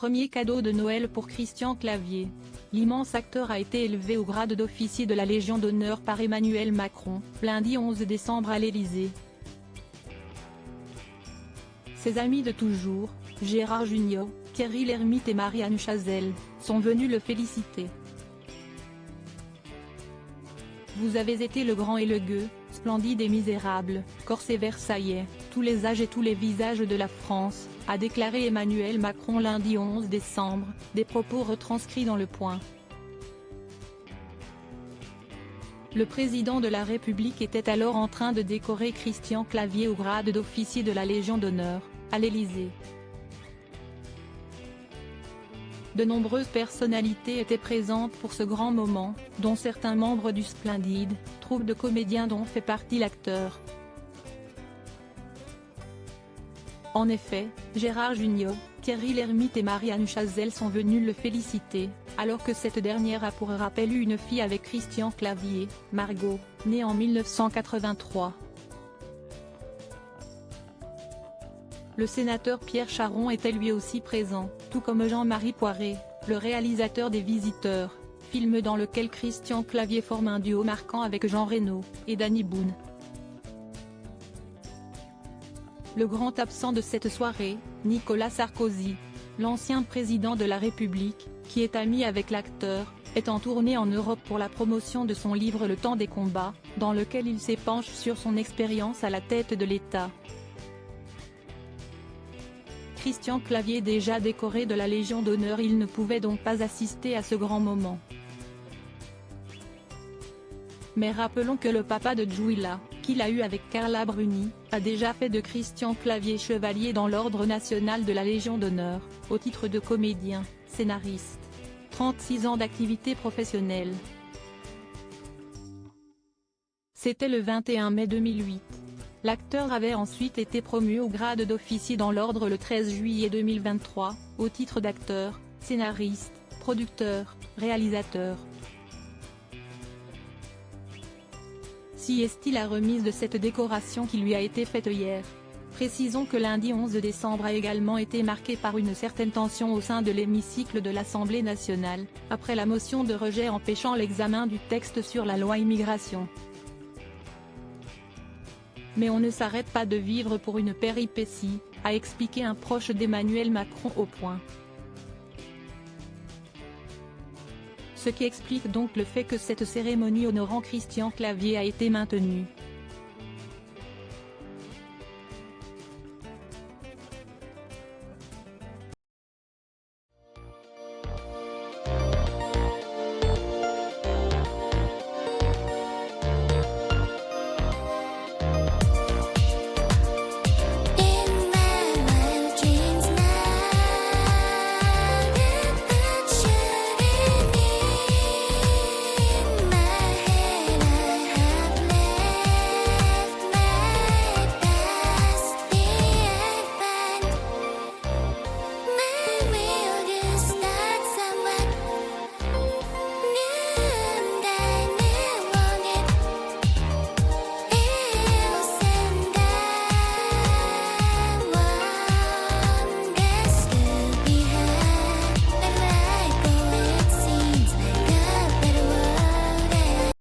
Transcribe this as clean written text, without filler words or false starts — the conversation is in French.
Premier cadeau de Noël pour Christian Clavier. L'immense acteur a été élevé au grade d'officier de la Légion d'honneur par Emmanuel Macron, lundi 11 décembre à l'Élysée. Ses amis de toujours, Gérard Jugnot, Thierry Lhermitte et Marianne Chazelle, sont venus le féliciter. Vous avez été le grand et le gueux, splendide et misérable, corse et versaillais, tous les âges et tous les visages de la France, a déclaré Emmanuel Macron lundi 11 décembre, des propos retranscrits dans Le Point. Le président de la République était alors en train de décorer Christian Clavier au grade d'officier de la Légion d'honneur, à l'Élysée. De nombreuses personnalités étaient présentes pour ce grand moment, dont certains membres du Splendide, troupe de comédiens dont fait partie l'acteur. En effet, Gérard Jugnot, Thierry Lhermitte et Marianne Chazelle sont venus le féliciter, alors que cette dernière a pour rappel eu une fille avec Christian Clavier, Margot, née en 1983. Le sénateur Pierre Charon était lui aussi présent, tout comme Jean-Marie Poiré, le réalisateur des Visiteurs, film dans lequel Christian Clavier forme un duo marquant avec Jean Reno et Danny Boone. Le grand absent de cette soirée, Nicolas Sarkozy, l'ancien président de la République, qui est ami avec l'acteur, est en tournée en Europe pour la promotion de son livre Le temps des combats, dans lequel il s'épanche sur son expérience à la tête de l'État. Christian Clavier déjà décoré de la Légion d'honneur, il ne pouvait donc pas assister à ce grand moment. Mais rappelons que le papa de Giulia, qu'il a eu avec Carla Bruni, a déjà fait de Christian Clavier chevalier dans l'Ordre national de la Légion d'honneur, au titre de comédien, scénariste. 36 ans d'activité professionnelle. C'était le 21 mai 2008. L'acteur avait ensuite été promu au grade d'officier dans l'Ordre le 13 juillet 2023, au titre d'acteur, scénariste, producteur, réalisateur. Si est-il la remise de cette décoration qui lui a été faite hier. Précisons que lundi 11 décembre a également été marqué par une certaine tension au sein de l'hémicycle de l'Assemblée nationale, après la motion de rejet empêchant l'examen du texte sur la loi immigration. Mais on ne s'arrête pas de vivre pour une péripétie, a expliqué un proche d'Emmanuel Macron au Point. Ce qui explique donc le fait que cette cérémonie honorant Christian Clavier a été maintenue.